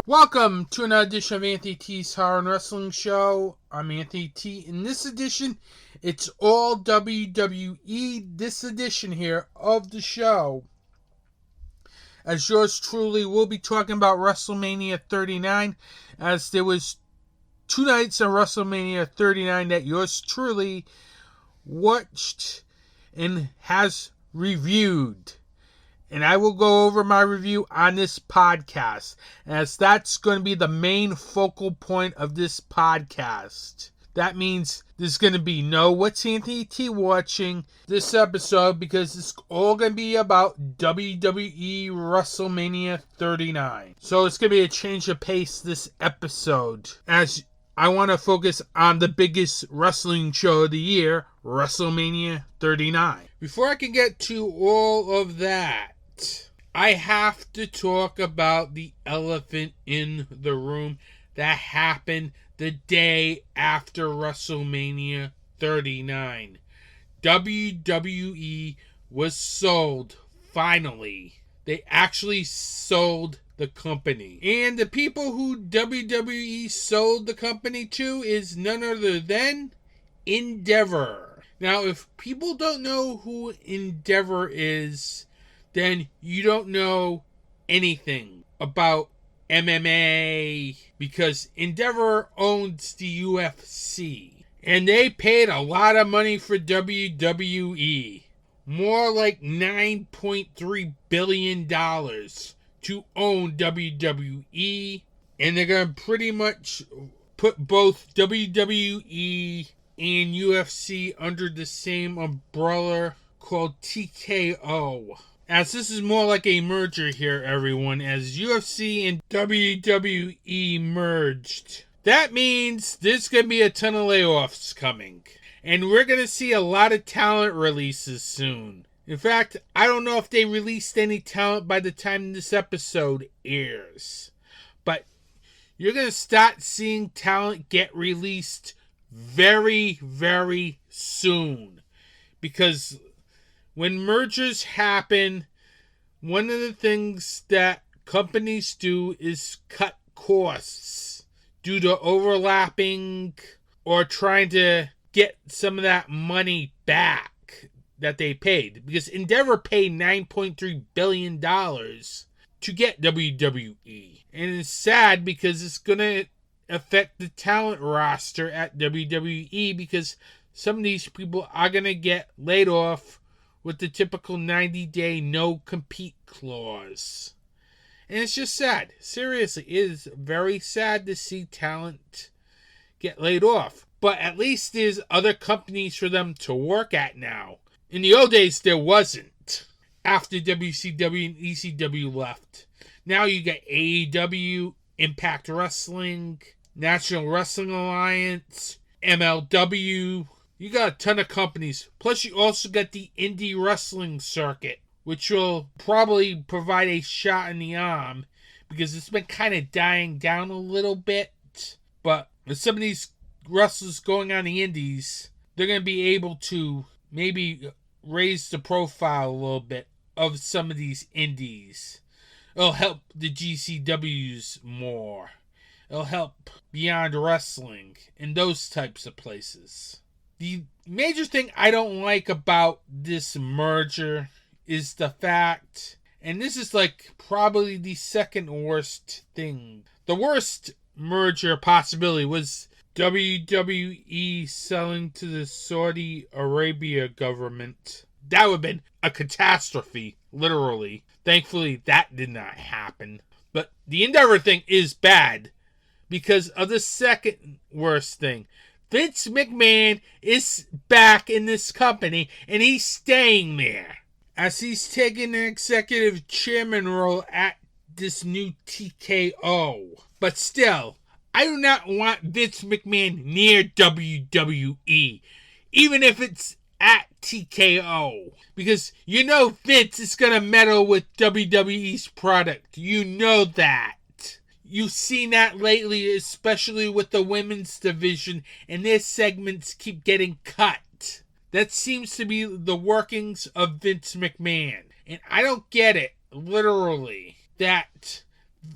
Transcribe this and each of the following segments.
Welcome to another edition of Anthony T's Horror and Wrestling Show. I'm Anthony T. In this edition, it's all WWE. This edition here of the show, as yours truly will be talking about WrestleMania 39, as there was 2 nights of WrestleMania 39 that yours truly watched and has reviewed. And I will go over my review on this podcast, as that's going to be the main focal point of this podcast. That means there's going to be no What's Anthony T watching this episode, because it's all going to be about WWE WrestleMania 39. So it's going to be a change of pace this episode, as I want to focus on the biggest wrestling show of the year, WrestleMania 39. Before I can get to all of that, I have to talk about the elephant in the room that happened the day after WrestleMania 39. WWE was sold, finally. They actually sold the company. And the people who WWE sold the company to is none other than Endeavor. Now, if people don't know who Endeavor is, then you don't know anything about MMA, because Endeavor owns the UFC. And they paid a lot of money for WWE. More like $9.3 billion to own WWE. And they're going to pretty much put both WWE and UFC under the same umbrella called TKO. As this is more like a merger here, everyone, as UFC and WWE merged. That means there's going to be a ton of layoffs coming. And we're going to see a lot of talent releases soon. In fact, I don't know if they released any talent by the time this episode airs. But you're going to start seeing talent get released very, very soon. Because when mergers happen, one of the things that companies do is cut costs due to overlapping or trying to get some of that money back that they paid. Because Endeavor paid $9.3 billion to get WWE. And it's sad because it's going to affect the talent roster at WWE, because some of these people are going to get laid off with the typical 90-day no-compete clause. And it's just sad. Seriously, it is very sad to see talent get laid off. But at least there's other companies for them to work at now. In the old days, there wasn't. After WCW and ECW left. Now you got AEW, Impact Wrestling, National Wrestling Alliance, MLW. You got a ton of companies. Plus, you also got the indie wrestling circuit, which will probably provide a shot in the arm, because it's been kind of dying down a little bit. But with some of these wrestlers going on the indies, they're going to be able to maybe raise the profile a little bit of some of these indies. It'll help the GCWs more. It'll help Beyond Wrestling and those types of places. The major thing I don't like about this merger is the fact, and this is like probably the second worst thing. The worst merger possibility was WWE selling to the Saudi Arabia government. That would have been a catastrophe, literally. Thankfully, that did not happen. But the Endeavor thing is bad because of the second worst thing. Vince McMahon is back in this company, and he's staying there, as he's taking an executive chairman role at this new TKO. But still, I do not want Vince McMahon near WWE, even if it's at TKO. Because you know Vince is going to meddle with WWE's product. You know that. You've seen that lately, especially with the women's division, and their segments keep getting cut. That seems to be the workings of Vince McMahon. And I don't get it, literally, that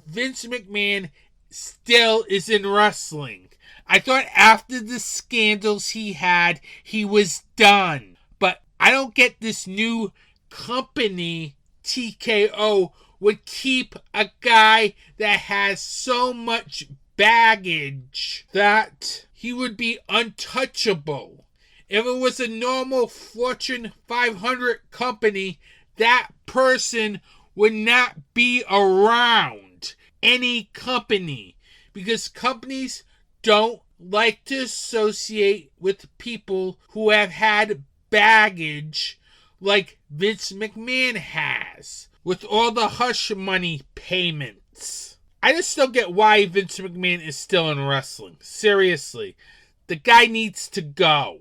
Vince McMahon still is in wrestling. I thought after the scandals he had, he was done. But I don't get this new company, TKO, would keep a guy that has so much baggage that he would be untouchable. If it was a normal Fortune 500 company, that person would not be around any company, because companies don't like to associate with people who have had baggage like Vince McMahon has, with all the hush money payments. I just don't get why Vince McMahon is still in wrestling. Seriously, the guy needs to go.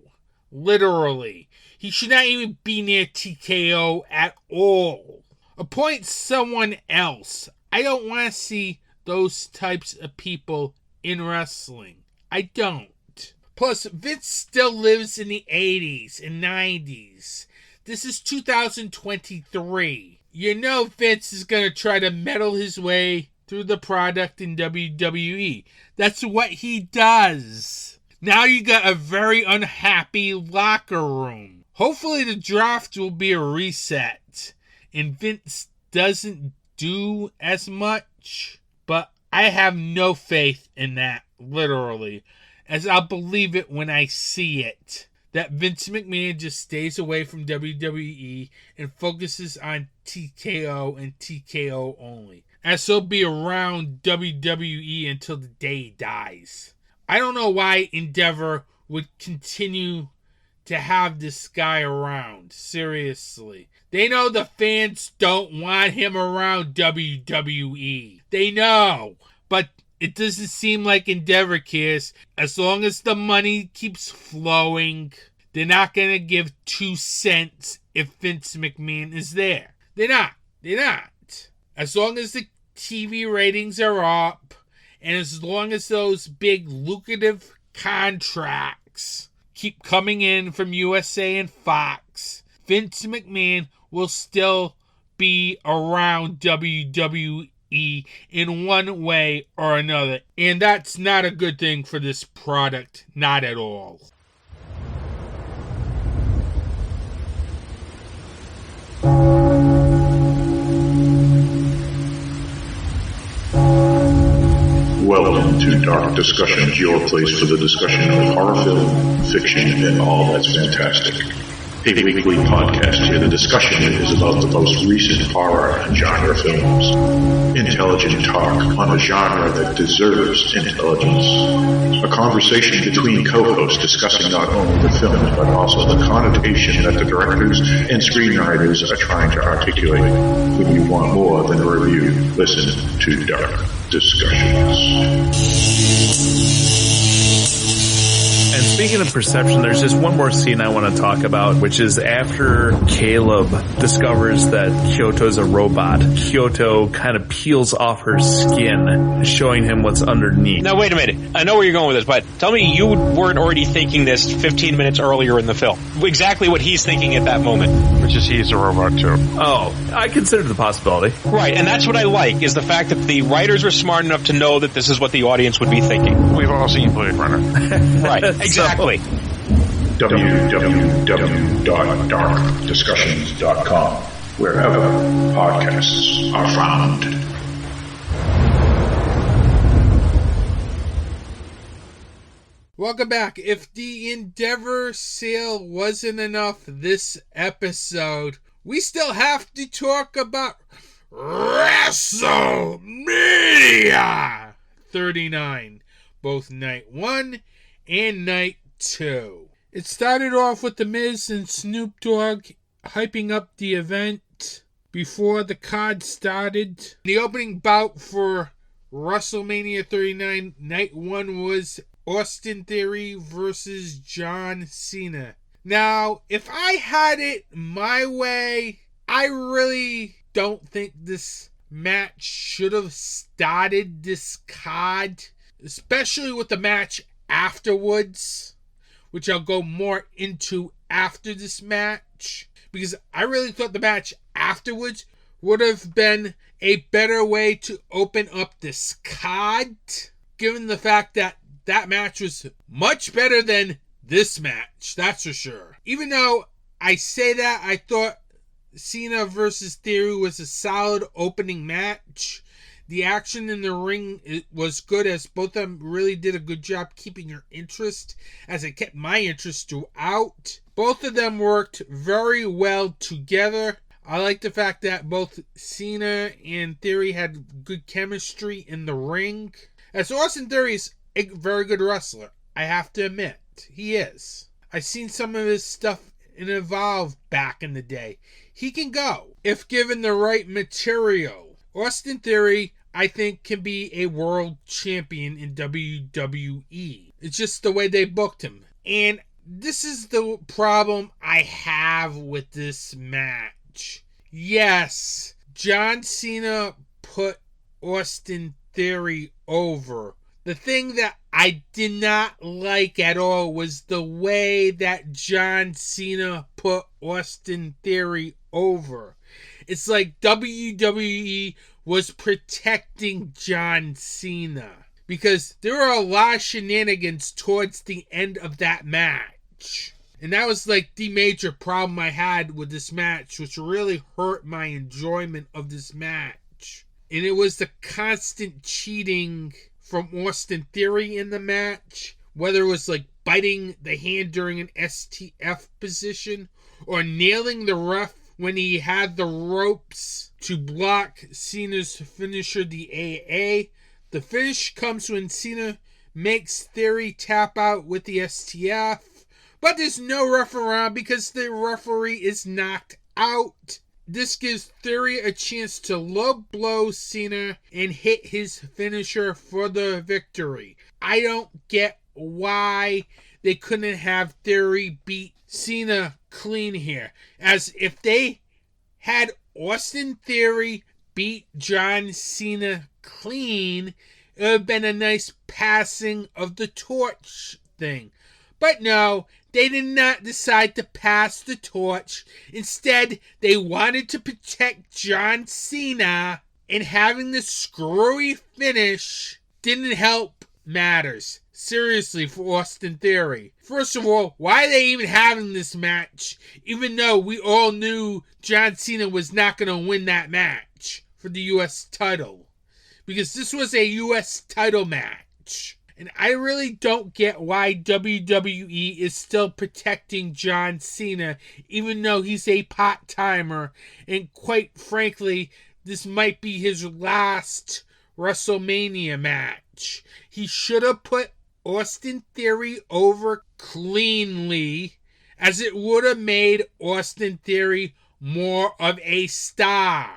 Literally. He should not even be near TKO at all. Appoint someone else. I don't want to see those types of people in wrestling. I don't. Plus, Vince still lives in the 80s and 90s. This is 2023. You know Vince is going to try to meddle his way through the product in WWE. That's what he does. Now you got a very unhappy locker room. Hopefully the draft will be a reset and Vince doesn't do as much. But I have no faith in that, literally, as I'll believe it when I see it. That Vince McMahon just stays away from WWE and focuses on TKO and TKO only, as he'll be around WWE until the day he dies. I don't know why Endeavor would continue to have this guy around. Seriously. They know the fans don't want him around WWE. They know. But it doesn't seem like Endeavor cares. As long as the money keeps flowing, they're not going to give 2 cents if Vince McMahon is there. They're not. They're not. As long as the TV ratings are up, and as long as those big lucrative contracts keep coming in from USA and Fox, Vince McMahon will still be around WWE in one way or another. And that's not a good thing for this product. Not at all. Welcome to Dark Discussions, your place for the discussion of horror film, fiction, and all that's fantastic. A weekly podcast where the discussion is about the most recent horror and genre films. Intelligent talk on a genre that deserves intelligence. A conversation between co-hosts discussing not only the films but also the connotation that the directors and screenwriters are trying to articulate. When you want more than a review, listen to Dark Discussions. And speaking of perception, there's just one more scene I want to talk about, which is after Caleb discovers that Kyoto's a robot. Kyoto kind of peels off her skin, showing him what's underneath. Now, wait a minute. I know where you're going with this, but tell me you weren't already thinking this 15 minutes earlier in the film. Exactly what he's thinking at that moment. Which is he's a robot, too. Oh, I considered the possibility. Right, and that's what I like, is the fact that the writers were smart enough to know that this is what the audience would be thinking. We've all seen Blade Runner. Right, exactly. www.darkdiscussions.com, wherever podcasts are found. Welcome back. If the Endeavor sale wasn't enough this episode, we still have to talk about WrestleMania 39, both night 1 and night 2. It started off with The Miz and Snoop Dogg hyping up the event before the card started. The opening bout for WrestleMania 39 night 1 was Austin Theory versus John Cena. Now, if I had it my way, I really don't think this match should have started this card, especially with the match afterwards, which I'll go more into after this match, because I really thought the match afterwards would have been a better way to open up this card, given the fact that that match was much better than this match, that's for sure. Even though I say that, I thought Cena versus Theory was a solid opening match. The action in the ring was good, as both of them really did a good job keeping your interest, as it kept my interest throughout. Both of them worked very well together. I like the fact that both Cena and Theory had good chemistry in the ring. As Austin Theory is a very good wrestler, I have to admit. He is. I've seen some of his stuff in Evolve back in the day. He can go if given the right material. Austin Theory, I think, can be a world champion in WWE. It's just the way they booked him. And this is the problem I have with this match. Yes, John Cena put Austin Theory over. The thing that I did not like at all was the way that John Cena put Austin Theory over. It's like WWE was protecting John Cena, because there were a lot of shenanigans towards the end of that match. And that was like the major problem I had with this match, which really hurt my enjoyment of this match. And it was the constant cheating from Austin Theory in the match, whether it was like biting the hand during an STF position or nailing the ref when he had the ropes to block Cena's finisher, the AA. The finish comes when Cena makes Theory tap out with the STF, but there's no ref around because the referee is knocked out. This gives Theory a chance to low blow Cena and hit his finisher for the victory. I don't get why they couldn't have Theory beat Cena clean here. As if they had Austin Theory beat John Cena clean, it would have been a nice passing of the torch thing. But no, they did not decide to pass the torch. Instead, they wanted to protect John Cena, and having the screwy finish didn't help matters. Seriously, for Austin Theory. First of all, why are they even having this match, even though we all knew John Cena was not going to win that match for the U.S. title? Because this was a U.S. title match. And I really don't get why WWE is still protecting John Cena, even though he's a part-timer. And quite frankly, this might be his last WrestleMania match. He should have put Austin Theory over cleanly, as it would have made Austin Theory more of a star.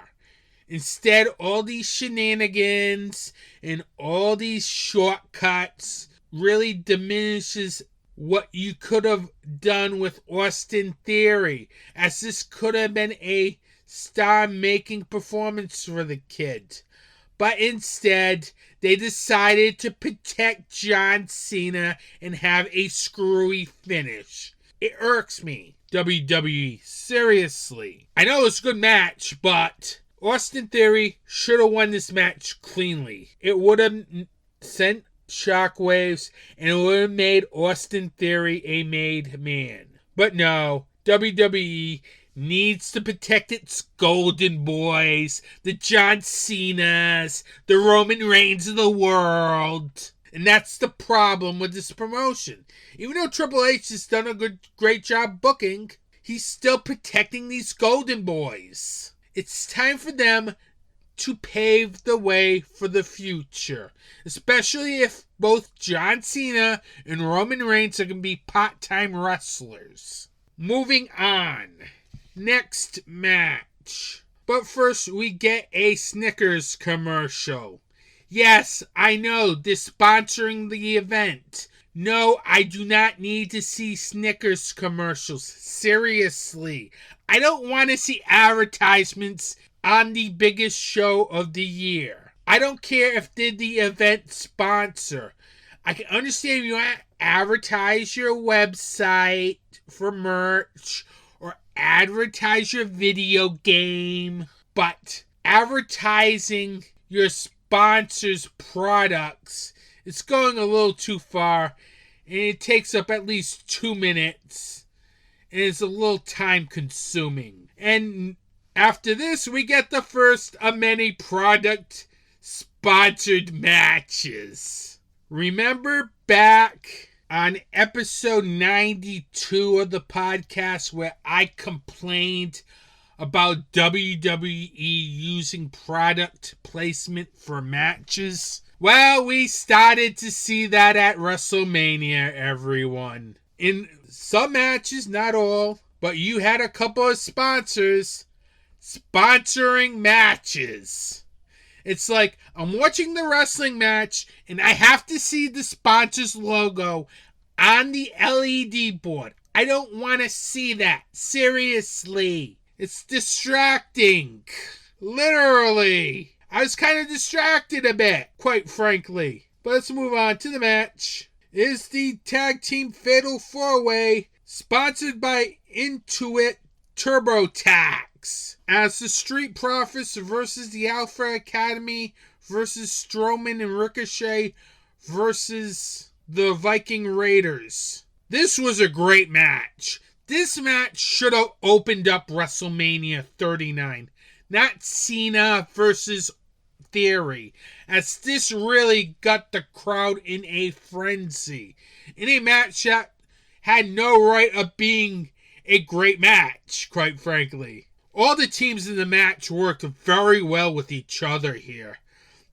Instead, all these shenanigans and all these shortcuts really diminishes what you could have done with Austin Theory, as this could have been a star-making performance for the kid. But instead, they decided to protect John Cena and have a screwy finish. It irks me, WWE, seriously. I know it's a good match, but Austin Theory should have won this match cleanly. It would have sent shockwaves, and it would have made Austin Theory a made man. But no, WWE needs to protect its golden boys, the John Cenas, the Roman Reigns of the world. And that's the problem with this promotion. Even though Triple H has done a great job booking, he's still protecting these golden boys. It's time for them to pave the way for the future, especially if both John Cena and Roman Reigns are going to be part-time wrestlers. Moving on. Next match. But first, we get a Snickers commercial. Yes, I know, they're sponsoring the event. No, I do not need to see Snickers commercials. Seriously. I don't want to see advertisements on the biggest show of the year. I don't care if they're the event sponsor. I can understand if you want to advertise your website for merch or advertise your video game, but advertising your sponsor's products, it's going a little too far, and it takes up at least 2 minutes, and it's a little time consuming. And after this, we get the first of many product sponsored matches. Remember back on episode 92 of the podcast where I complained about WWE using product placement for matches? Well, we started to see that at WrestleMania, everyone. In some matches, not all, but you had a couple of sponsors sponsoring matches. It's like I'm watching the wrestling match and I have to see the sponsor's logo on the LED board. I don't want to see that. Seriously. It's distracting. Literally. I was kind of distracted a bit, quite frankly. But let's move on to the match. It is the Tag Team Fatal 4-Way, sponsored by Intuit TurboTax, as the Street Profits versus the Alpha Academy versus Strowman and Ricochet versus the Viking Raiders. This was a great match. This match should have opened up WrestleMania 39, not Cena versus Theory, as this really got the crowd in a frenzy. In a match that had no right of being a great match, quite frankly. All the teams in the match worked very well with each other here.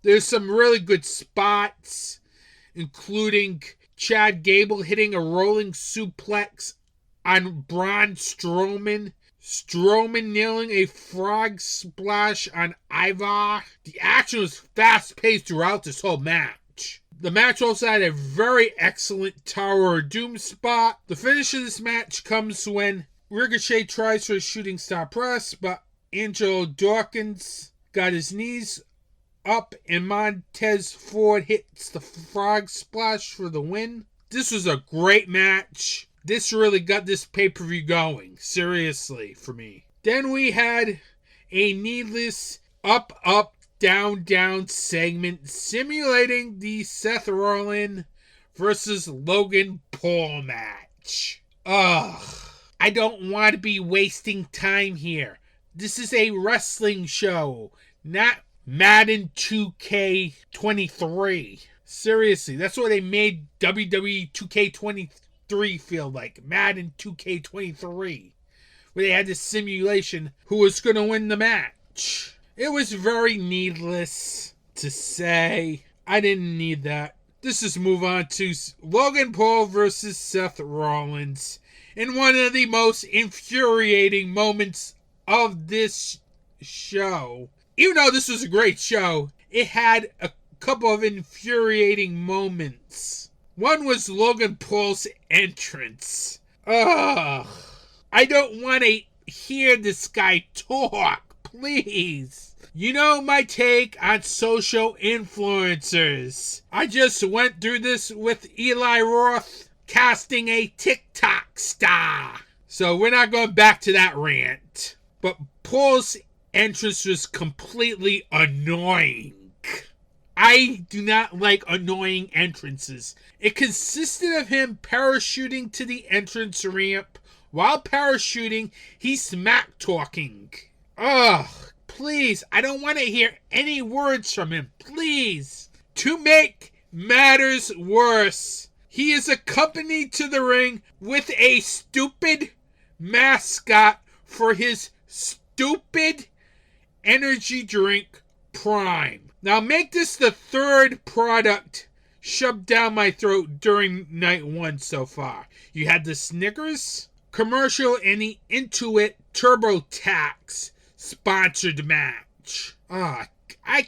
There's some really good spots, including Chad Gable hitting a rolling suplex on Braun Strowman, Strowman nailing a frog splash on Ivar. The action was fast-paced throughout this whole match. The match also had a very excellent Tower of Doom spot. The finish of this match comes when Ricochet tries for a shooting star press, but Angelo Dawkins got his knees up and Montez Ford hits the frog splash for the win. This was a great match. This really got this pay-per-view going, seriously, for me. Then we had a needless up, down segment simulating the Seth Rollins versus Logan Paul match. Ugh. I don't want to be wasting time here. This is a wrestling show, not Madden 2K23. Seriously, that's what they made WWE 2K23 feel like. Madden 2K23. Where they had this simulation who was going to win the match. It was very needless to say. I didn't need that. Let's just move on to Logan Paul versus Seth Rollins. In one of the most infuriating moments of this show. Even though this was a great show, it had a couple of infuriating moments. One was Logan Paul's entrance. Ugh. I don't want to hear this guy talk, please. You know my take on social influencers. I just went through this with Eli Roth casting a TikTok star. So we're not going back to that rant. But Paul's entrance was completely annoying. I do not like annoying entrances. It consisted of him parachuting to the entrance ramp. While parachuting, he's smack talking. Ugh, please, I don't want to hear any words from him, please. To make matters worse, he is accompanied to the ring with a stupid mascot for his stupid energy drink, Prime. Now make this the third product shoved down my throat during night one so far. You had the Snickers commercial and the Intuit TurboTax sponsored match. I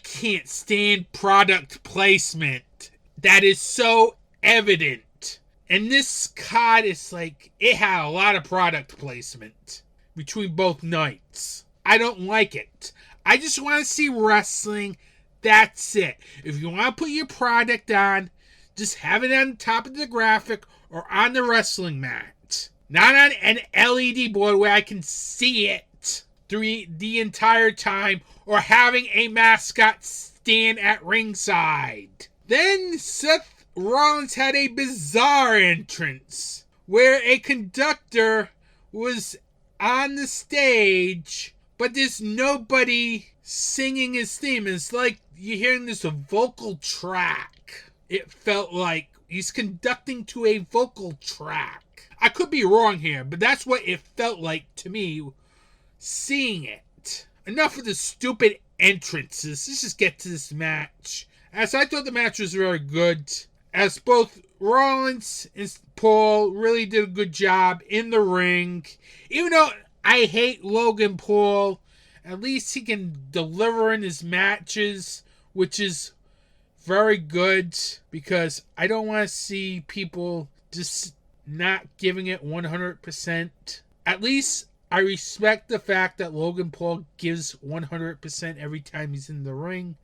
can't stand product placement. That is so evident. And this card is like, it had a lot of product placement between both nights. I don't like it. I just want to see wrestling. That's it. If you want to put your product on, just have it on top of the graphic or on the wrestling mat. Not on an LED board where I can see it through the entire time or having a mascot stand at ringside. Then Seth Rollins had a bizarre entrance where a conductor was on the stage, but there's nobody singing his theme. It's like you're hearing this vocal track. It felt like he's conducting to a vocal track. I could be wrong here, but that's what it felt like to me seeing it. Enough of the stupid entrances. Let's just get to this match. As I thought the match was very good, as both Rollins and Paul really did a good job in the ring. Even though I hate Logan Paul, at least he can deliver in his matches, which is very good, because I don't want to see people just not giving it 100%. At least I respect the fact that Logan Paul gives 100% every time he's in the ring.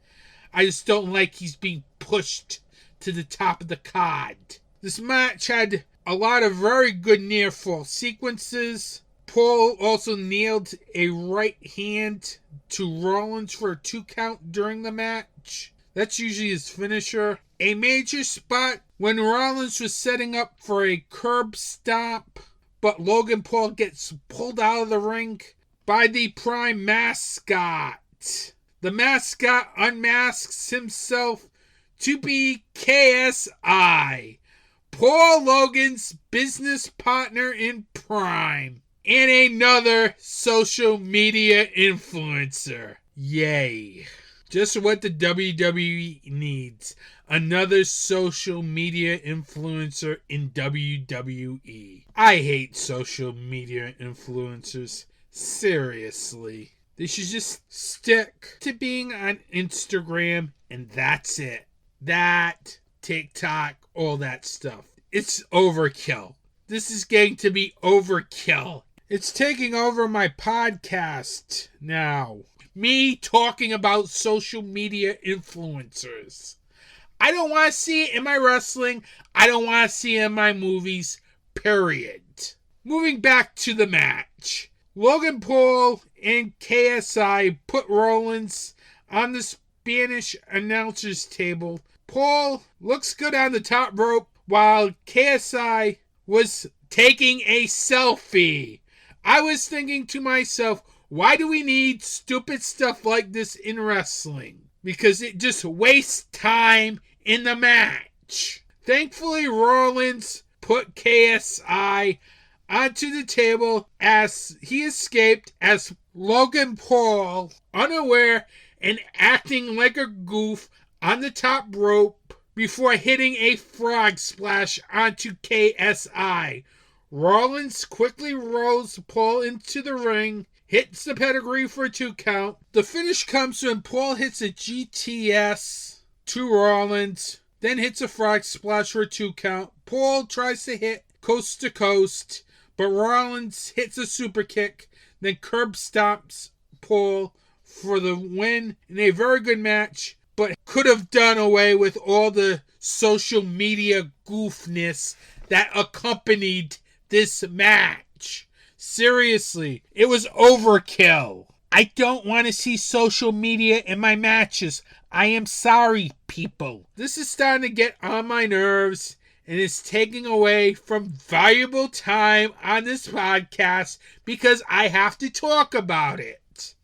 I just don't like he's being pushed to the top of the card. This match had a lot of very good near fall sequences. Paul also nailed a right hand to Rollins for a 2 count during the match. That's usually his finisher. A major spot when Rollins was setting up for a curb stomp, but Logan Paul gets pulled out of the ring by the Prime mascot. The mascot unmasks himself to be KSI, Paul Logan's business partner in Prime, and another social media influencer. Yay. Just what the WWE needs. Another social media influencer in WWE. I hate social media influencers. Seriously. They should just stick to being on Instagram, and that's it. That, TikTok, all that stuff. It's overkill. This is getting to be overkill. It's taking over my podcast now. Me talking about social media influencers. I don't want to see it in my wrestling. I don't want to see it in my movies. Period. Moving back to the match. Logan Paul and KSI put Rollins on the Spanish announcer's table. Paul looks good on the top rope while KSI was taking a selfie. I was thinking to myself, why do we need stupid stuff like this in wrestling? Because it just wastes time in the match. Thankfully, Rollins put KSI onto the table as he escaped, as Logan Paul, unaware and acting like a goof on the top rope before hitting a frog splash onto KSI. Rollins quickly rolls Paul into the ring, hits the pedigree for a 2 count. The finish comes when Paul hits a GTS to Rollins, then hits a frog splash for a 2 count. Paul tries to hit coast to coast, but Rollins hits a super kick, then curb stomps Paul for the win in a very good match, but could have done away with all the social media goofness that accompanied this match. Seriously, it was overkill. I don't want to see social media in my matches. I am sorry, people. This is starting to get on my nerves, and it's taking away from valuable time on this podcast because I have to talk about it.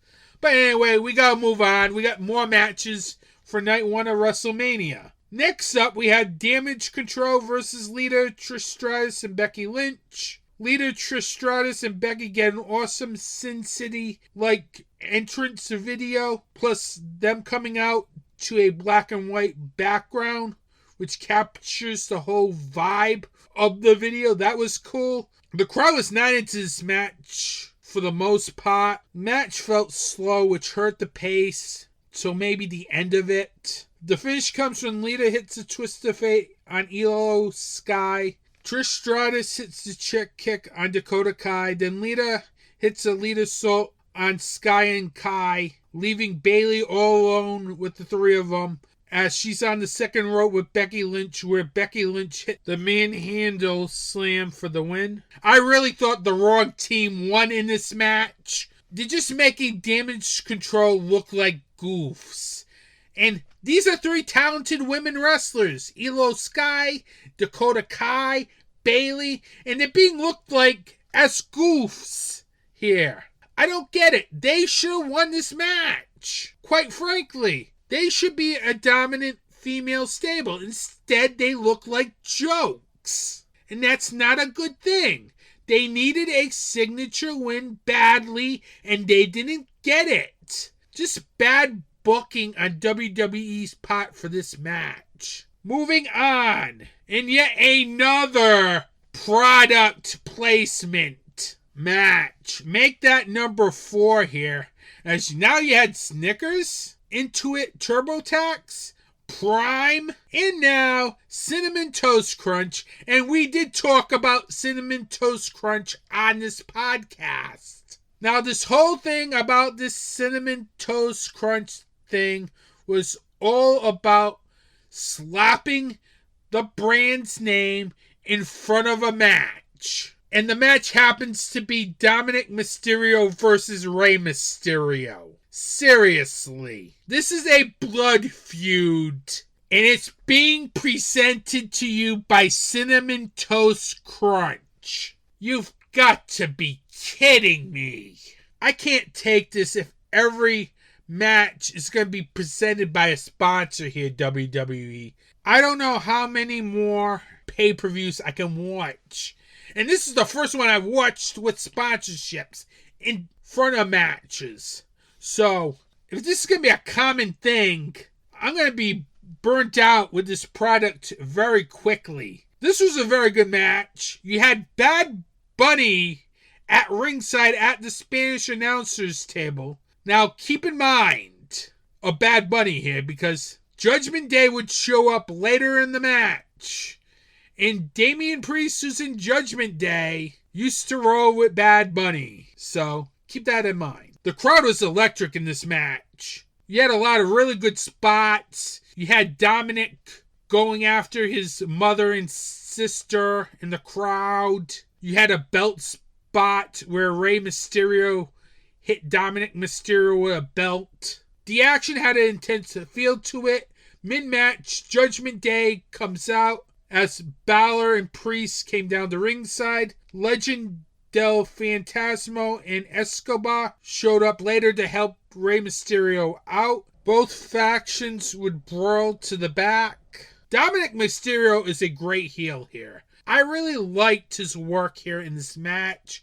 But anyway, we gotta move on. We got more matches for night 1 of WrestleMania. Next up, we had Damage Control versus Lita, Trish Stratus, and Becky Lynch. Lita, Trish Stratus, and Becky get an awesome Sin City-like entrance video, plus them coming out to a black and white background, which captures the whole vibe of the video. That was cool. The crowd was not into this match for the most part. Match felt slow, which hurt the pace, so maybe the end of it. The finish comes when Lita hits a twist of fate on Io Sky. Trish Stratus hits the chick kick on Dakota Kai. Then Lita hits a Lita Salt on Sky and Kai, leaving Bayley all alone with the 3 of them as she's on the second rope with Becky Lynch, where Becky Lynch hit the manhandle slam for the win. I really thought the wrong team won in this match, they're just making Damage Control look like goofs. And these are 3 talented women wrestlers. Elo Sky, Dakota Kai, Bailey, and they're being looked like as goofs here. I don't get it. They should have won this match. Quite frankly, they should be a dominant female stable. Instead, they look like jokes. And that's not a good thing. They needed a signature win badly, and they didn't get it. Just bad booking on WWE's part for this match. Moving on, and yet another product placement match. Make that number 4 here. As now you had Snickers, Intuit TurboTax, Prime, and now Cinnamon Toast Crunch. And we did talk about Cinnamon Toast Crunch on this podcast. Now, this whole thing about this Cinnamon Toast Crunch thing was all about slapping the brand's name in front of a match. And the match happens to be Dominic Mysterio versus Rey Mysterio. Seriously. This is a blood feud. And it's being presented to you by Cinnamon Toast Crunch. You've got to be kidding me. I can't take this if every match is going to be presented by a sponsor here, WWE. I don't know how many more pay-per-views I can watch. And this is the first one I've watched with sponsorships in front of matches. So, if this is going to be a common thing, I'm going to be burnt out with this product very quickly. This was a very good match. You had Bad Bunny at ringside at the Spanish announcers table. Now, keep in mind a Bad Bunny here, because Judgment Day would show up later in the match. And Damian Priest, who's in Judgment Day, used to roll with Bad Bunny. So, keep that in mind. The crowd was electric in this match. You had a lot of really good spots. You had Dominic going after his mother and sister in the crowd. You had a belt spot where Rey Mysterio hit Dominic Mysterio with a belt. The action had an intense feel to it. Mid-match, Judgment Day comes out as Balor and Priest came down the ringside. Legend del Fantasma and Escobar showed up later to help Rey Mysterio out. Both factions would brawl to the back. Dominic Mysterio is a great heel here. I really liked his work here in this match.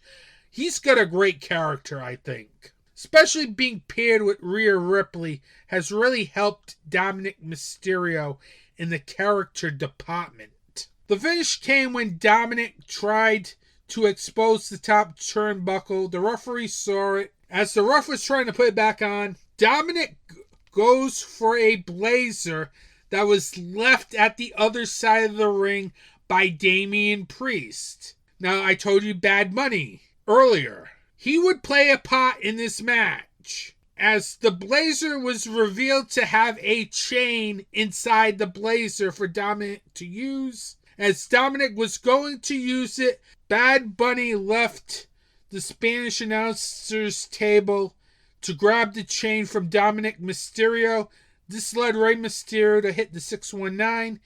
He's got a great character, I think. Especially being paired with Rhea Ripley has really helped Dominic Mysterio in the character department. The finish came when Dominic tried to expose the top turnbuckle. The referee saw it. As the ref was trying to put it back on, Dominic goes for a blazer that was left at the other side of the ring by Damian Priest. Now, I told you Bad Bunny earlier. He would play a part in this match, as the blazer was revealed to have a chain inside the blazer for Dominic to use. As Dominic was going to use it, Bad Bunny left the Spanish announcers table to grab the chain from Dominic Mysterio. This led Rey Mysterio to hit the 619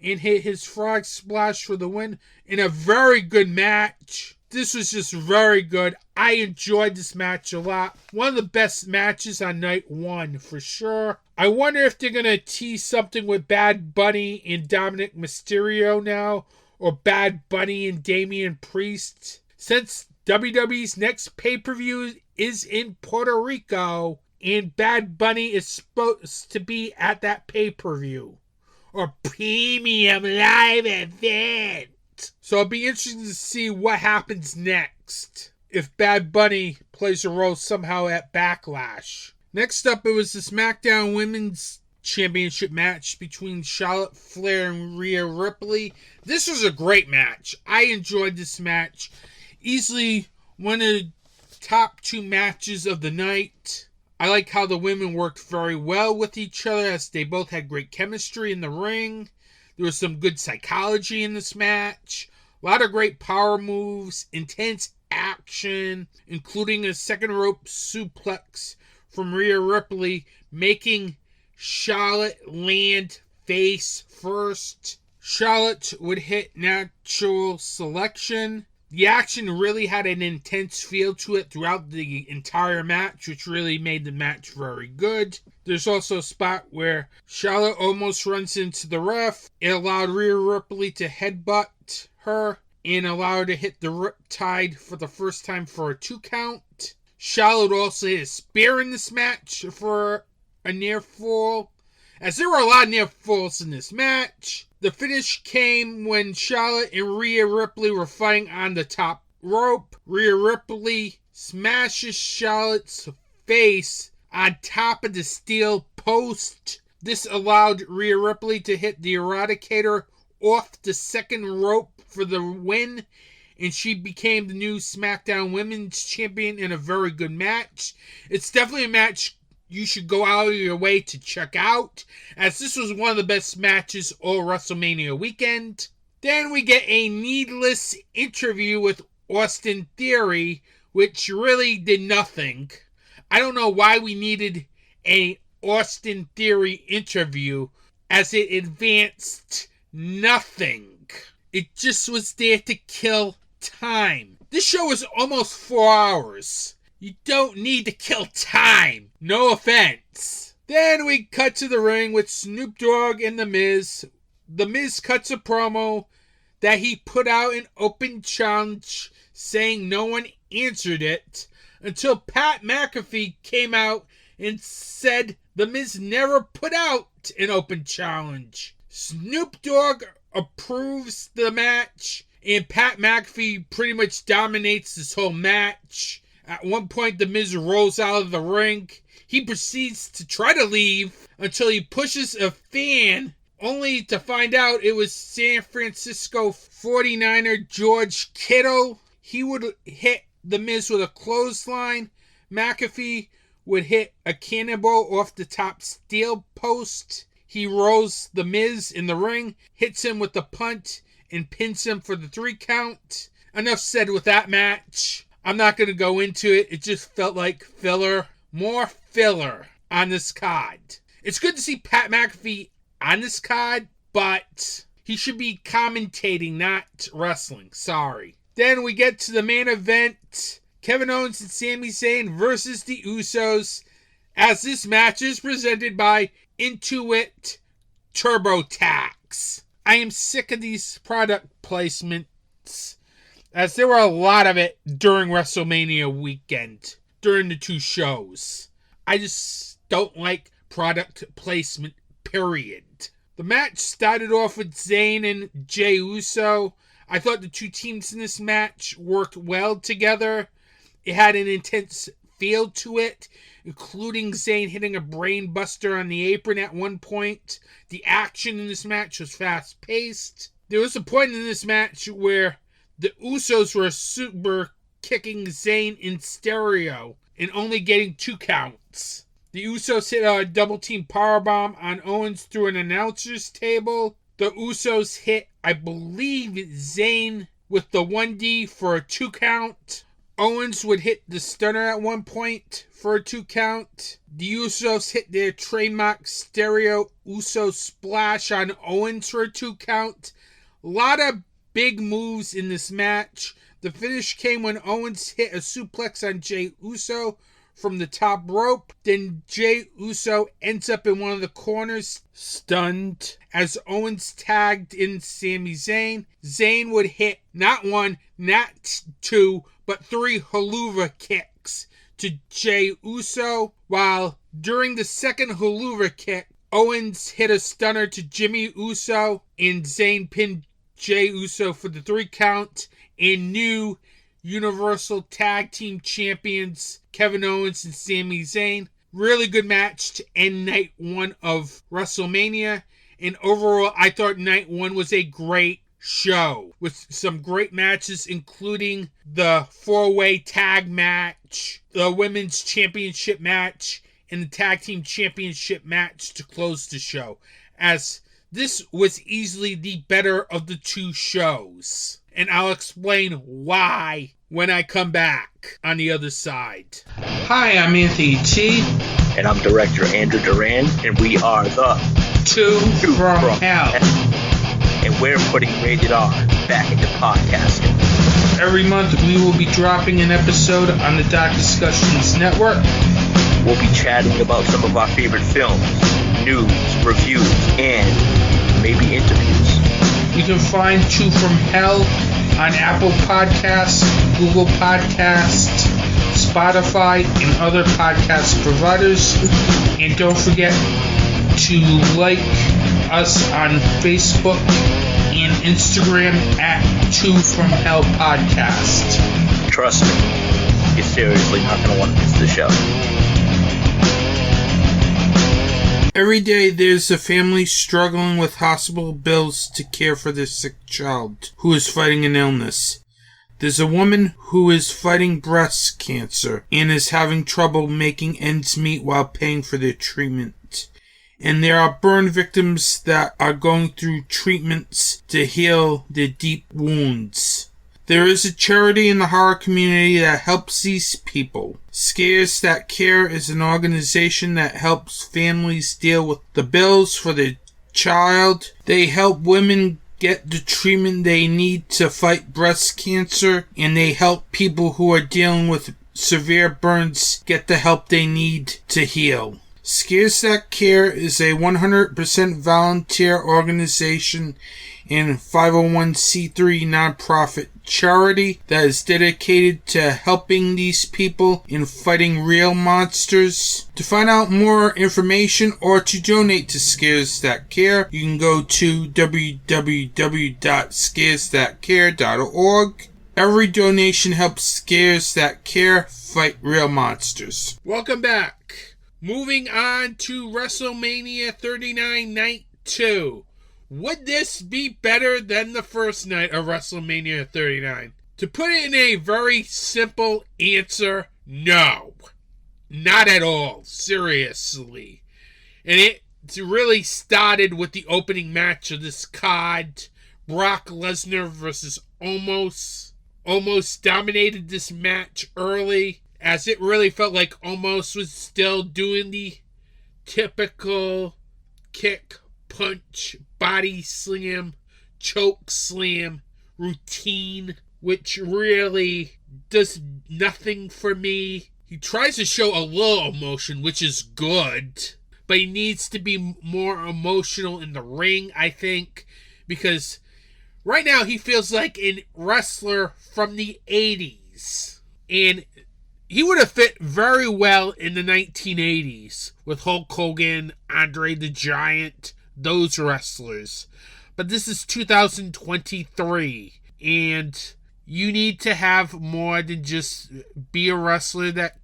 and hit his frog splash for the win in a very good match. This was just very good. I enjoyed this match a lot. One of the best matches on night 1 for sure. I wonder if they're going to tease something with Bad Bunny and Dominic Mysterio now, or Bad Bunny and Damian Priest. Since WWE's next pay-per-view is in Puerto Rico, and Bad Bunny is supposed to be at that pay-per-view, or premium live event. So it'll be interesting to see what happens next if Bad Bunny plays a role somehow at Backlash. Next up, it was the SmackDown Women's Championship match between Charlotte Flair and Rhea Ripley. This was a great match. I enjoyed this match. Easily one of the top 2 matches of the night. I like how the women worked very well with each other, as they both had great chemistry in the ring. There was some good psychology in this match. A lot of great power moves, intense action, including a second rope suplex from Rhea Ripley, making Charlotte land face first. Charlotte would hit natural selection. The action really had an intense feel to it throughout the entire match, which really made the match very good. There's also a spot where Charlotte almost runs into the ref. It allowed Rhea Ripley to headbutt her and allow her to hit the Riptide for the first time for a 2 count. Charlotte also hit a spear in this match for a near fall, as there were a lot of near falls in this match. The finish came when Charlotte and Rhea Ripley were fighting on the top rope. Rhea Ripley smashes Charlotte's face on top of the steel post. This allowed Rhea Ripley to hit the Eradicator off the second rope for the win, and she became the new SmackDown Women's Champion in a very good match. It's definitely a match you should go out of your way to check out, as this was one of the best matches all WrestleMania weekend. Then we get a needless interview with Austin Theory, which really did nothing. I don't know why we needed a Austin Theory interview, as it advanced nothing. It just was there to kill time. This show was almost 4 hours. You don't need to kill time. No offense. Then we cut to the ring with Snoop Dogg and The Miz. The Miz cuts a promo that he put out an open challenge saying no one answered it until Pat McAfee came out and said The Miz never put out an open challenge. Snoop Dogg approves the match, and Pat McAfee pretty much dominates this whole match. At one point, The Miz rolls out of the ring. He proceeds to try to leave until he pushes a fan, only to find out it was San Francisco 49er George Kittle. He would hit The Miz with a clothesline. McAfee would hit a cannonball off the top steel post. He rolls The Miz in the ring, hits him with the punt, and pins him for the 3 count. Enough said with that match. I'm not going to go into it. It just felt like filler. More filler on this card. It's good to see Pat McAfee on this card, but he should be commentating, not wrestling. Sorry. Then we get to the main event. Kevin Owens and Sami Zayn versus the Usos, as this match is presented by Intuit TurboTax. I am sick of these product placements, as there were a lot of it during WrestleMania weekend, during the 2 shows. I just don't like product placement, period. The match started off with Zayn and Jey Uso. I thought the 2 teams in this match worked well together. It had an intense feel to it, including Zayn hitting a brain buster on the apron at one point. The action in this match was fast-paced. There was a point in this match where the Usos were super kicking Zayn in stereo and only getting 2 counts. The Usos hit a double-team powerbomb on Owens through an announcer's table. The Usos hit, I believe, Zayn with the 1D for a 2 count. Owens would hit the stunner at one point for a 2 count. The Usos hit their trademark stereo Uso splash on Owens for a 2 count. A lot of big moves in this match. The finish came when Owens hit a suplex on Jey Uso from the top rope. Then Jey Uso ends up in one of the corners, stunned, as Owens tagged in Sami Zayn. Zayn would hit not 1, not 2, but 3 haluva kicks to Jey Uso, while during the second haluva kick, Owens hit a stunner to Jimmy Uso, and Zayn pinned Jey Uso for the 3 count, and new Universal Tag Team Champions Kevin Owens and Sami Zayn. Really good match to end night 1 of WrestleMania, and overall I thought night 1 was a great show with some great matches, including the 4-way tag match, the women's championship match, and the tag team championship match to close the show, as This was easily the better of the two shows. And I'll explain why when I come back on the other side. Hi, I'm Anthony T. And I'm director Andrew Duran, and we are the Two from Hell. And we're putting Rated R back into podcasting. Every month we will be dropping an episode on the Dark Discussions Network. We'll be chatting about some of our favorite films, news, reviews, and maybe interviews. You can find Two from Hell on Apple Podcasts, Google Podcasts, Spotify, and other podcast providers. And don't forget to like us on Facebook and Instagram at Two from Hell Podcast. Trust me, you're seriously not going to want to miss the show. Every day there's a family struggling with hospital bills to care for their sick child who is fighting an illness. There's a woman who is fighting breast cancer and is having trouble making ends meet while paying for their treatment. And there are burn victims that are going through treatments to heal their deep wounds. There is a charity in the horror community that helps these people. Scares That Care is an organization that helps families deal with the bills for their child. They help women get the treatment they need to fight breast cancer, and they help people who are dealing with severe burns get the help they need to heal. Scares That Care is a 100% volunteer organization and 501c3 nonprofit charity that is dedicated to helping these people in fighting real monsters. To find out more information or to donate to Scares That Care, you can go to www.scaresthatcare.org. Every donation helps Scares That Care fight real monsters. Welcome back. Moving on to WrestleMania 39 Night 2. Would this be better than the first night of WrestleMania 39? To put it in a very simple answer, no. Not at all. Seriously. And it really started with the opening match of this card. Brock Lesnar versus Omos. Omos dominated this match early, as it really felt like Omos was still doing the typical kick, punch, body slam, choke slam routine, which really does nothing for me. He tries to show a little emotion, which is good, but he needs to be more emotional in the ring, I think, because right now he feels like a wrestler from the 80s, and he would have fit very well in the 1980s with Hulk Hogan, Andre the Giant, those wrestlers. But this is 2023, and you need to have more than just be a wrestler that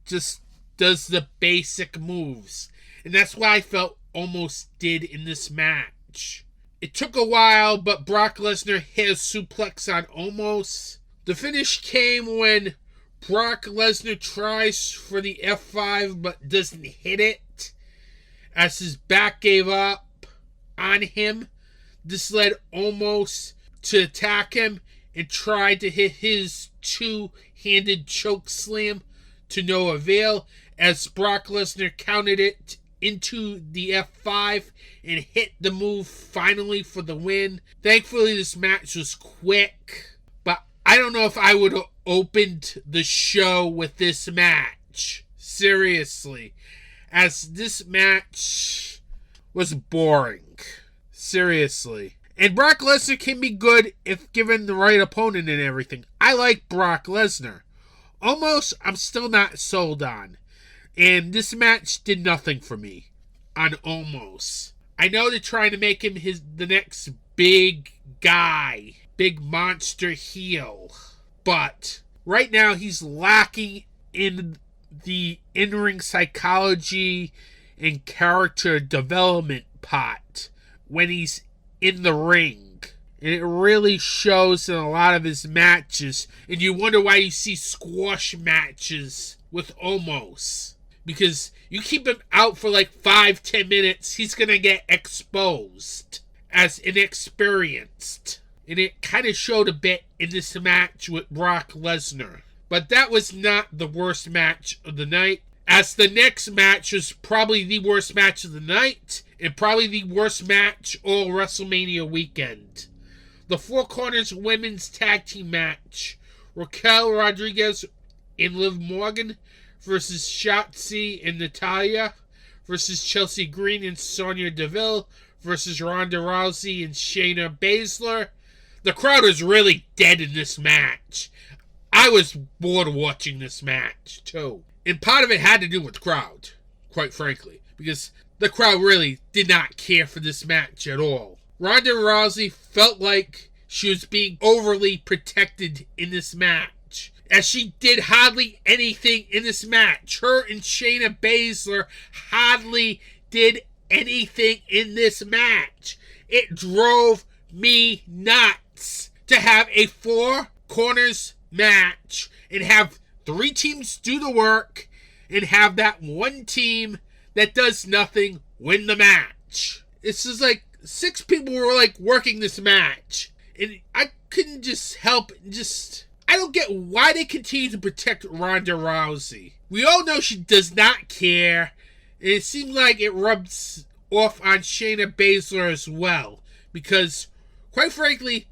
just does the basic moves. And that's what I felt Omos did in this match. It took a while, but Brock Lesnar hit a suplex on Omos. The finish came when Brock Lesnar tries for the F5 but doesn't hit it, as his back gave up on him. This led Omos to attack him and try to hit his two-handed choke slam to no avail, as Brock Lesnar counted it into the F5 and hit the move finally for the win. Thankfully, this match was quick, but I don't know if I would have opened the show with this match. Seriously, as this match was boring. Seriously. And Brock Lesnar can be good if given the right opponent and everything. I like Brock Lesnar. Almost, I'm still not sold on. And this match did nothing for me on Omos. I know they're trying to make him the next big guy, big monster heel. But right now he's lacking in the in-ring psychology and character development part when he's in the ring. And it really shows in a lot of his matches. And you wonder why you see squash matches with Omos. because you keep him out for like 5-10 minutes, he's gonna get exposed as inexperienced. And it kind of showed a bit in this match with Brock Lesnar. But that was not the worst match of the night, as the next match was probably the worst match of the night and probably the worst match all WrestleMania weekend. The Four Corners Women's Tag Team match. Raquel Rodriguez and Liv Morgan versus Shotzi and Natalya versus Chelsea Green and Sonya Deville versus Ronda Rousey and Shayna Baszler. The crowd was really dead in this match. I was bored watching this match, too. And part of it had to do with the crowd, quite frankly, because the crowd really did not care for this match at all. Ronda Rousey felt like she was being overly protected in this match, as she did hardly anything in this match. Her and Shayna Baszler hardly did anything in this match. It drove me nuts to have a Four Corners match and have 3 teams do the work and have that one team that does nothing win the match. This is like 6 people were like working this match, and I couldn't just help I don't get why they continue to protect Ronda Rousey. We all know she does not care, and it seems like it rubs off on Shayna Baszler as well, because quite frankly,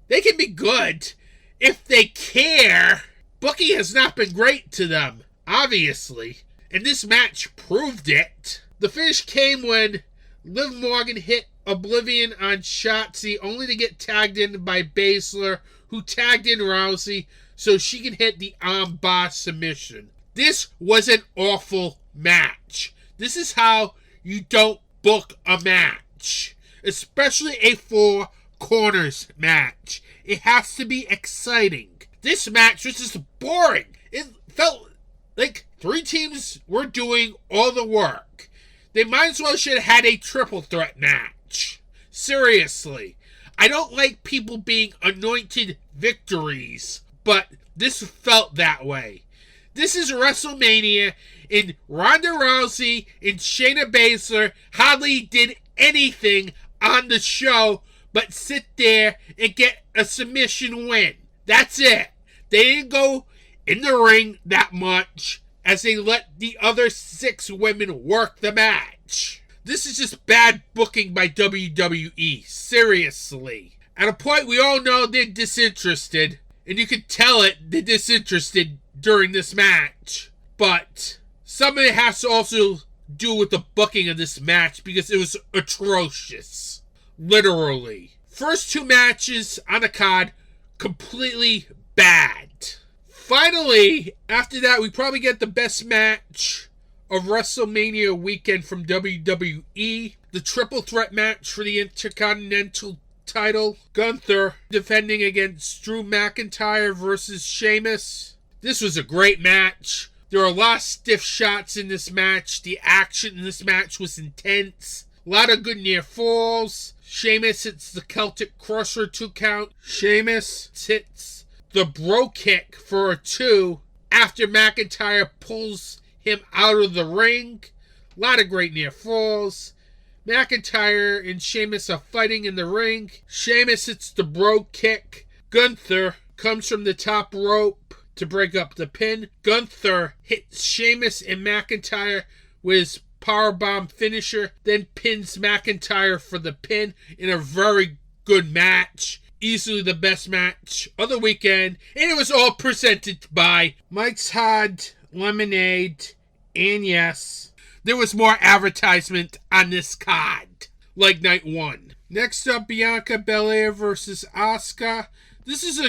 they can be good if they care. Booking has not been great to them, obviously, and this match proved it. The finish came when Liv Morgan hit Oblivion on Shotzi, only to get tagged in by Baszler, who tagged in Rousey so she can hit the armbar submission. This was an awful match. This is how you don't book a match, especially a Four Corners match. It has to be exciting. This match was just boring. It felt like 3 teams were doing all the work. They might as well should have had a triple threat match. Seriously. I don't like people being anointed victories, but this felt that way. This is WrestleMania, and Ronda Rousey and Shayna Baszler hardly did anything on the show but sit there and get a submission win. That's it. They didn't go in the ring that much, as they let the other 6 women work the match. This is just bad booking by WWE. Seriously. At a point, we all know they're disinterested, and you can tell it they're disinterested during this match. But some of it has to also do with the booking of this match, because it was atrocious. Literally. First 2 matches on the card, completely bad. Finally, after that, we probably get the best match of WrestleMania weekend from WWE. The triple threat match for the Intercontinental title. Gunther defending against Drew McIntyre versus Sheamus. This was a great match. There were a lot of stiff shots in this match. The action in this match was intense. A lot of good near falls. Sheamus hits the Celtic Crusher 2 count. Sheamus hits the bro kick for a 2 after McIntyre pulls him out of the ring. A lot of great near falls. McIntyre and Sheamus are fighting in the ring. Sheamus hits the bro kick. Gunther comes from the top rope to break up the pin. Gunther hits Sheamus and McIntyre with his powerbomb finisher, then pins McIntyre for the pin in a very good match. Easily the best match of the weekend. And it was all presented by Mike's Hard Lemonade. And yes, there was more advertisement on this card, like night 1. Next up, Bianca Belair versus Asuka. This is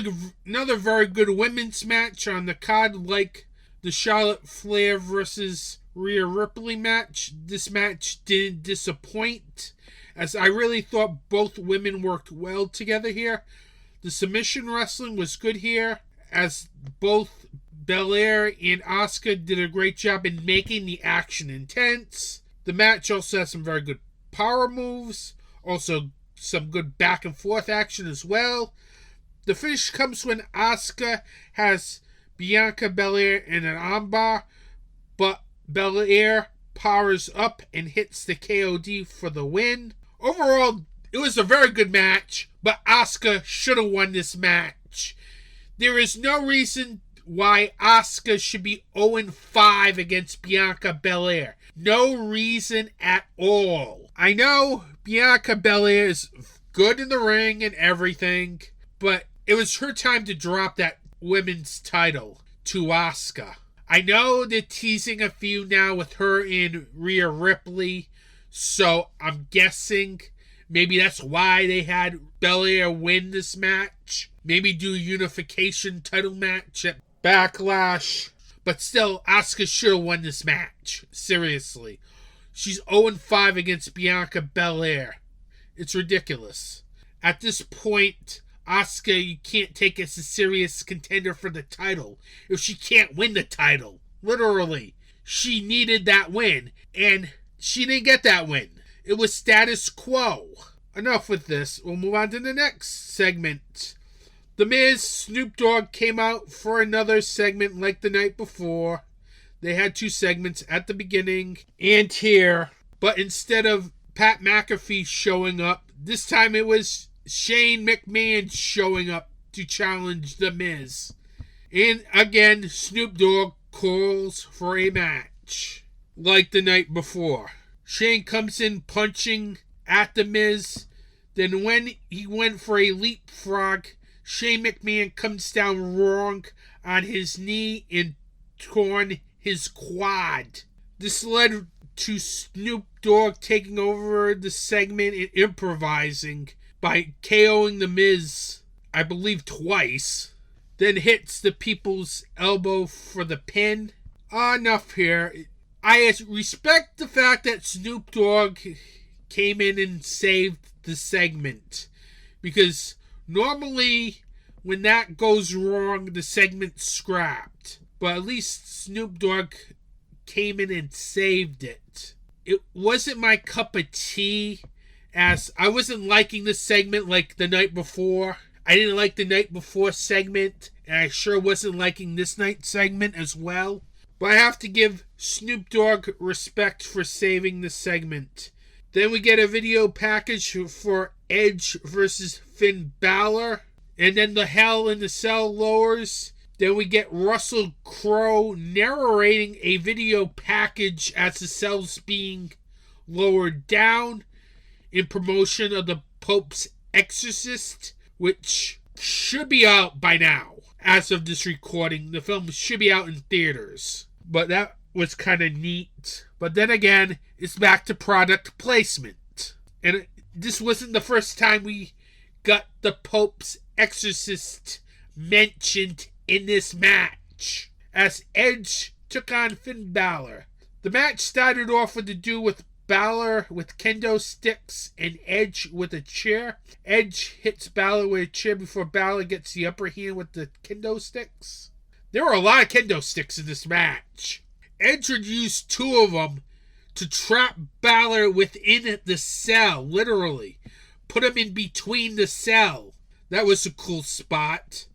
another very good women's match on the card, like the Charlotte Flair versus Rhea Ripley match. This match didn't disappoint, as I really thought both women worked well together here. The submission wrestling was good here, as both Belair and Asuka did a great job in making the action intense. The match also has some very good power moves, also some good back and forth action as well. The finish comes when Asuka has Bianca Belair in an armbar, but Belair powers up and hits the KOD for the win. Overall, it was a very good match, but Asuka should have won this match. There is no reason why Asuka should be 0-5 against Bianca Belair. No reason at all. I know Bianca Belair is good in the ring and everything, but it was her time to drop that women's title to Asuka. I know they're teasing a feud now with her and Rhea Ripley, so I'm guessing maybe that's why they had Belair win this match. Maybe do a unification title match at Backlash. But still, Asuka should have won this match. Seriously. She's 0-5 against Bianca Belair. It's ridiculous. At this point, Asuka, you can't take as a serious contender for the title if she can't win the title. Literally. She needed that win, and she didn't get that win. It was status quo. Enough with this. We'll move on to the next segment. The Miz, Snoop Dogg came out for another segment like the night before. They had 2 segments at the beginning and here. But instead of Pat McAfee showing up, this time it was Shane McMahon showing up to challenge The Miz. And again, Snoop Dogg calls for a match like the night before. Shane comes in punching at The Miz. Then when he went for a leapfrog, Shane McMahon comes down wrong on his knee and torn his quad. This led to Snoop Dogg taking over the segment and improvising by KOing The Miz, I believe twice. Then hits the People's Elbow for the pin. Enough here. I respect the fact that Snoop Dogg came in and saved the segment, because normally when that goes wrong, the segment's scrapped. But at least Snoop Dogg came in and saved it. It wasn't my cup of tea, as I wasn't liking this segment like the night before. I didn't like the night before segment, and I sure wasn't liking this night's segment as well. But I have to give Snoop Dogg respect for saving the segment. Then we get a video package for Edge versus Finn Balor. And then the Hell in the Cell lowers. Then we get Russell Crowe narrating a video package as the cell's being lowered down in promotion of the Pope's Exorcist, which should be out by now. As of this recording, the film should be out in theaters. But that was kind of neat. But then again, it's back to product placement. And this wasn't the first time we got the Pope's Exorcist mentioned in this match, as Edge took on Finn Balor. The match started off with a duel with Balor with kendo sticks and Edge with a chair. Edge hits Balor with a chair before Balor gets the upper hand with the kendo sticks. There were a lot of kendo sticks in this match. Edge would use 2 of them to trap Balor within the cell, literally. Put him in between the cell. That was a cool spot.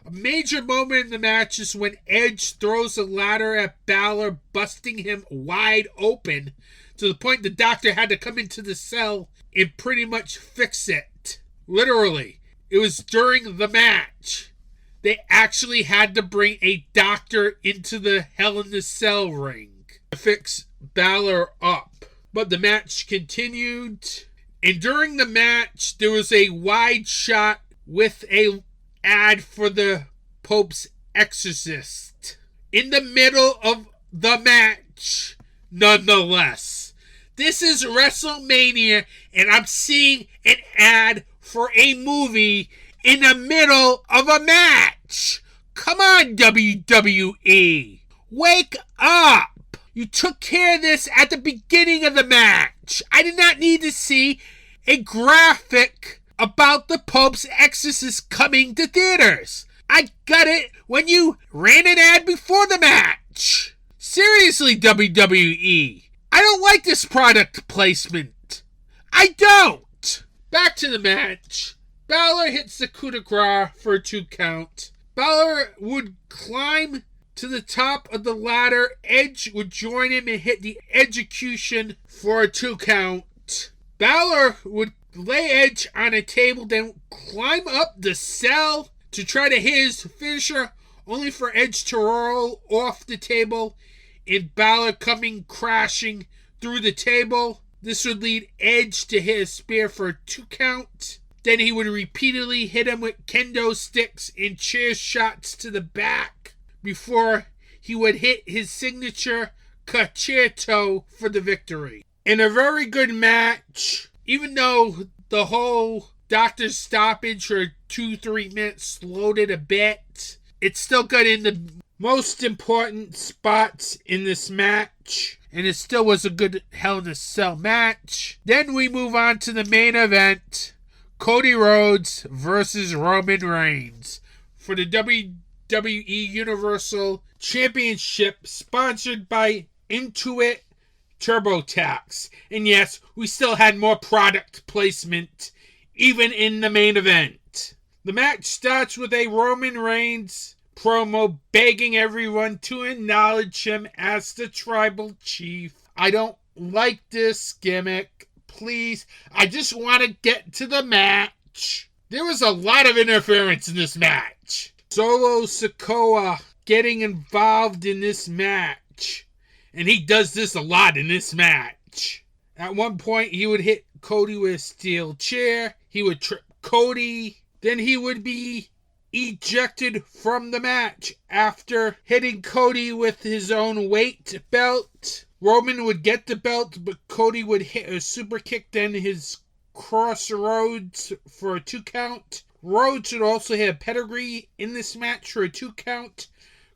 A major moment in the match is when Edge throws a ladder at Balor, busting him wide open, to the point the doctor had to come into the cell and pretty much fix it. Literally. It was during the match. They actually had to bring a doctor into the Hell in the Cell ring to fix Balor up. But the match continued. And during the match, there was a wide shot with a ad for the Pope's Exorcist in the middle of the match, nonetheless. This is WrestleMania, and I'm seeing an ad for a movie in the middle of a match. Come on, WWE. Wake up. You took care of this at the beginning of the match. I did not need to see a graphic about the Pope's Exorcist coming to theaters. I got it when you ran an ad before the match. Seriously, WWE. I don't like this product placement. I don't. Back to the match. Balor hits the coup de grace for a 2 count. Balor would climb to the top of the ladder. Edge would join him and hit the execution for a 2 count. Balor would lay Edge on a table, then climb up the cell to try to hit his finisher, only for Edge to roll off the table and Balor coming crashing through the table. This would lead Edge to hit a spear for a 2 count. Then he would repeatedly hit him with kendo sticks and chair shots to the back before he would hit his signature concerto for the victory. In a very good match, even though the whole doctor's stoppage for 2-3 minutes slowed it a bit, it still got in the most important spots in this match, and it still was a good Hell in a Cell match. Then we move on to the main event, Cody Rhodes versus Roman Reigns for the WWE Universal Championship, sponsored by Intuit TurboTax. And yes, we still had more product placement even in the main event. The match starts with a Roman Reigns promo begging everyone to acknowledge him as the tribal chief. I don't like this gimmick. Please, I just want to get to the match. There was a lot of interference in this match. Solo Sikoa getting involved in this match. And he does this a lot in this match. At one point, he would hit Cody with a steel chair. He would trip Cody. Then he would be ejected from the match after hitting Cody with his own weight belt. Roman would get the belt, but Cody would hit a super kick, then his crossroads for a 2 count. Rhodes would also hit a pedigree in this match for a 2 count.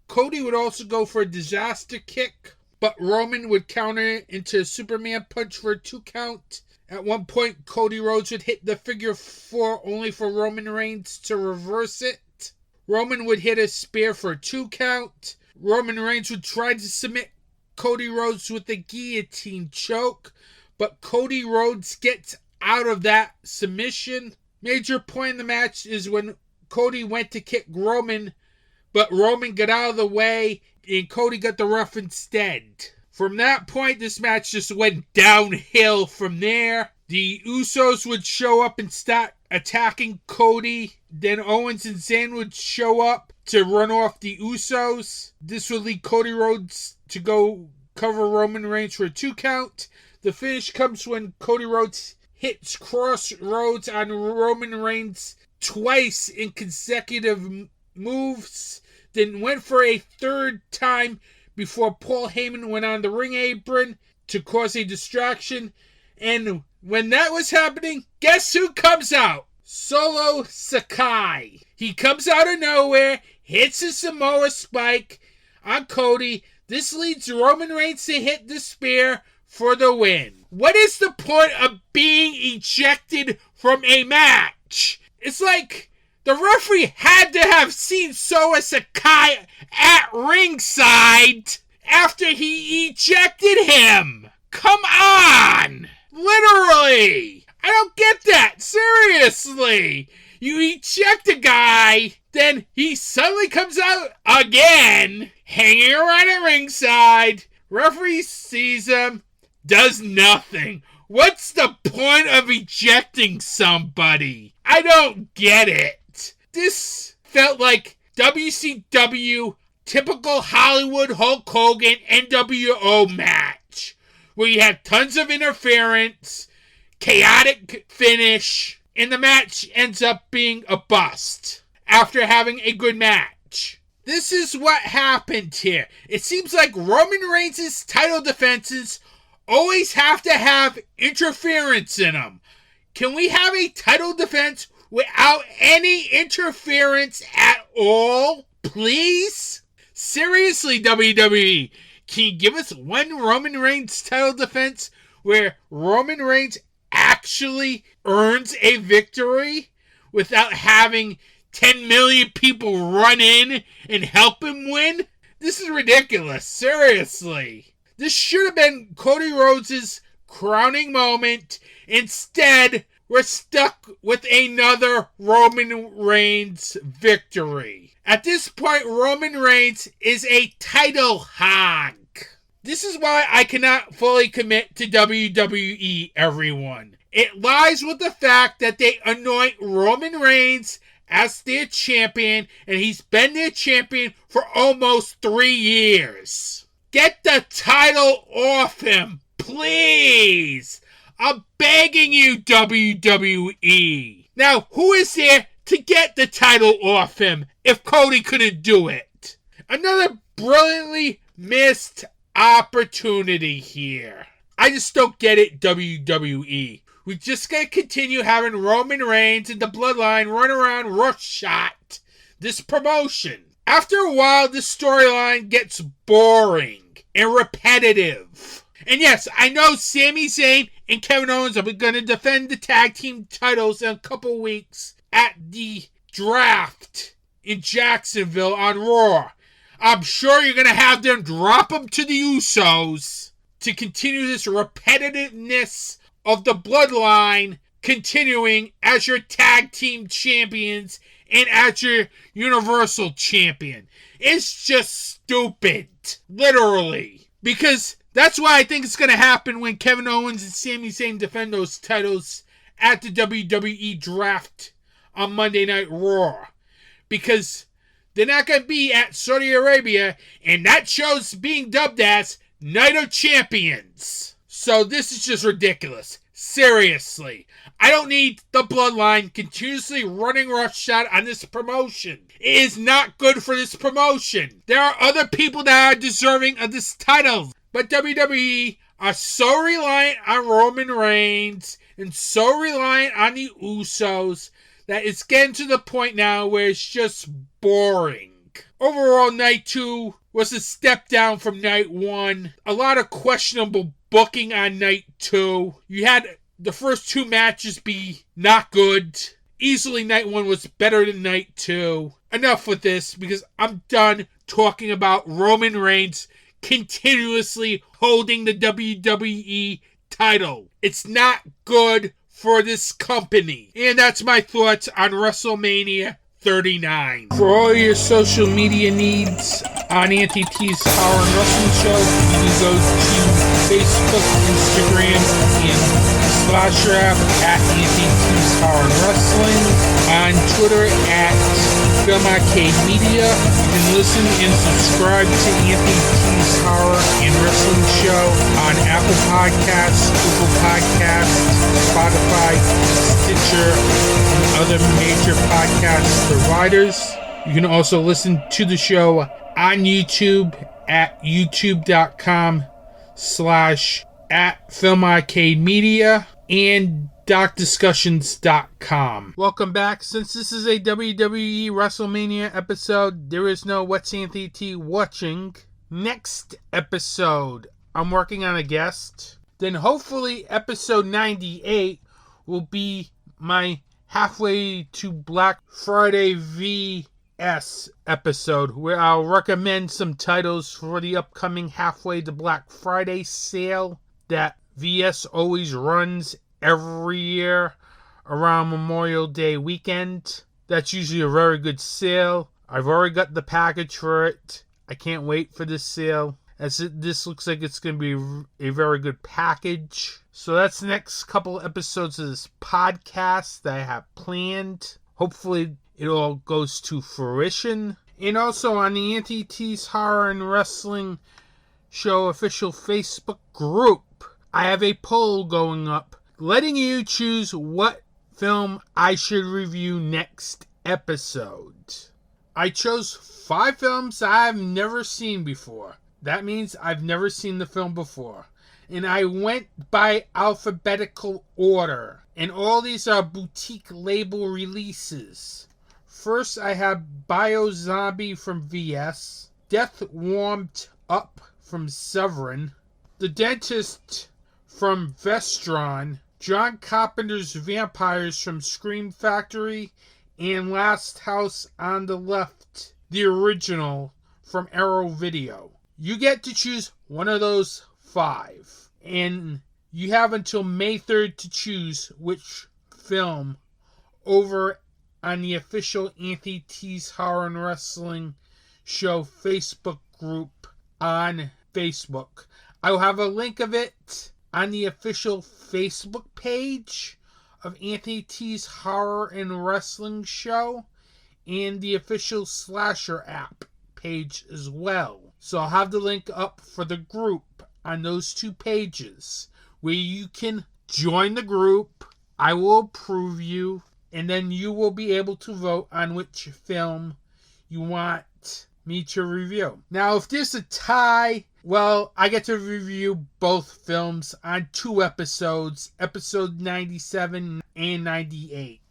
Cody would also go for a disaster kick, but Roman would counter it into a Superman punch for a 2 count. At one point, Cody Rhodes would hit the figure 4 only for Roman Reigns to reverse it. Roman would hit a spear for a 2 count. Roman Reigns would try to submit Cody Rhodes with the guillotine choke, but Cody Rhodes gets out of that submission. Major point in the match is when Cody went to kick Roman, but Roman got out of the way and Cody got the rough instead. From that point, this match just went downhill from there. The Usos would show up and start attacking Cody. Then Owens and Zayn would show up to run off the Usos. This would lead Cody Rhodes to go cover Roman Reigns for a 2 count. The finish comes when Cody Rhodes hits crossroads on Roman Reigns twice in consecutive moves. Then went for a 3rd time before Paul Heyman went on the ring apron to cause a distraction. And when that was happening, guess who comes out? Solo Sakai. He comes out of nowhere, hits a Samoa spike on Cody. This leads Roman Reigns to hit the spear for the win. What is the point of being ejected from a match? It's like the referee had to have seen Solo Sakai at ringside after he ejected him. Come on! Literally! I don't get that. Seriously! You eject a guy, then he suddenly comes out again, hanging around at ringside. Referee sees him, does nothing. What's the point of ejecting somebody? I don't get it. This felt like WCW typical Hollywood Hulk Hogan NWO match, where you have tons of interference, chaotic finish, and the match ends up being a bust after having a good match. This is what happened here. It seems like Roman Reigns' title defenses always have to have interference in them. Can we have a title defense without any interference at all? Please? Seriously, WWE, can you give us one Roman Reigns title defense where Roman Reigns actually earns a victory without having 10 million people run in and help him win? This is ridiculous. Seriously. This should have been Cody Rhodes' crowning moment. Instead, we're stuck with another Roman Reigns victory. At this point, Roman Reigns is a title hog. This is why I cannot fully commit to WWE, everyone. It lies with the fact that they anoint Roman Reigns as their champion, and he's been their champion for almost 3 years. Get the title off him, please. I'm begging you, WWE. Now, who is there to get the title off him if Cody couldn't do it? Another brilliantly missed opportunity here. I just don't get it, WWE. We just gotta continue having Roman Reigns and the Bloodline run around roughshod this promotion. After a while, this storyline gets boring and repetitive. And yes, I know Sami Zayn and Kevin Owens are going to defend the tag team titles in a couple weeks at the draft in Jacksonville on Raw. I'm sure you're going to have them drop them to the Usos to continue this repetitiveness of the Bloodline continuing as your tag team champions and as your Universal Champion. It's just stupid. Literally. Because that's why I think it's going to happen when Kevin Owens and Sami Zayn defend those titles at the WWE draft on Monday Night Raw. Because they're not going to be at Saudi Arabia, and that show's being dubbed as Night of Champions. So this is just ridiculous. Seriously. I don't need the Bloodline continuously running roughshod on this promotion. It is not good for this promotion. There are other people that are deserving of this title. But WWE are so reliant on Roman Reigns and so reliant on the Usos that it's getting to the point now where it's just boring. Overall, Night 2 was a step down from Night 1. A lot of questionable booking on Night 2. You had the first 2 matches be not good. Easily, Night 1 was better than Night 2. Enough with this, because I'm done talking about Roman Reigns continuously holding the WWE title. It's not good for this company. And that's my thoughts on WrestleMania 39. For all your social media needs on Auntie T's Power and Wrestling Show, you can go to Facebook, Instagram, and Slash Rap at Auntie T's Power and Wrestling. On Twitter at Film Arcade Media. You can listen and subscribe to Auntie T's Power and Wrestling Show on Apple Podcasts, Google Podcasts, Spotify, Stitcher, and other major podcast providers. You can also listen to the show on YouTube at youtube.com/@FilmArcadeMedia and DocDiscussions.com. Welcome back. Since this is a WWE WrestleMania episode, there is no What's Anthony T watching. Next episode, I'm working on a guest. Then hopefully episode 98 will be my Halfway to Black Friday VS episode, where I'll recommend some titles for the upcoming Halfway to Black Friday sale that VS always runs every year around Memorial Day weekend. That's usually a very good sale. I've already got the package for it. I can't wait for this sale, as this looks like it's going to be a very good package. So that's the next couple episodes of this podcast that I have planned. Hopefully it all goes to fruition. And also on the Auntie T's Horror and Wrestling Show official Facebook group, I have a poll going up letting you choose what film I should review next episode. I chose 5 films I've never seen before. That means I've never seen the film before. And I went by alphabetical order. And all these are boutique label releases. First, I have Bio Zombie from VS, Death Warmed Up from Severin, The Dentist from Vestron, John Carpenter's Vampires from Scream Factory, and Last House on the Left, the original from Arrow Video. You get to choose one of those 5, and you have until May 3rd to choose which film over on the official Anthony T's Horror and Wrestling Show Facebook group on Facebook. I will have a link of it on the official Facebook page of Anthony T's Horror and Wrestling Show and the official Slasher app page as well. So I'll have the link up for the group on those two pages where you can join the group. I will approve you, and then you will be able to vote on which film you want me to review. Now, if there's a tie, well, I get to review both films on 2 episodes, episode 97 and 98.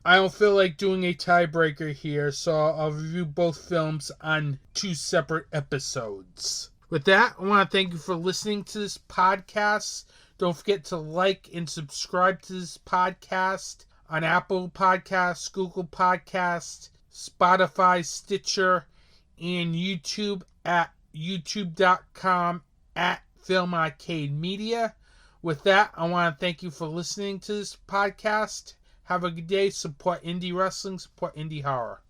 I don't feel like doing a tiebreaker here, so I'll review both films on 2 separate episodes. With that, I want to thank you for listening to this podcast. Don't forget to like and subscribe to this podcast on Apple Podcasts, Google Podcasts, Spotify, Stitcher, and YouTube at youtube.com/Film Arcade Media. With that, I want to thank you for listening to this podcast. Have a good day. Support indie wrestling. Support indie horror.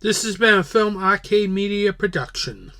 This has been a Film Arcade Media production.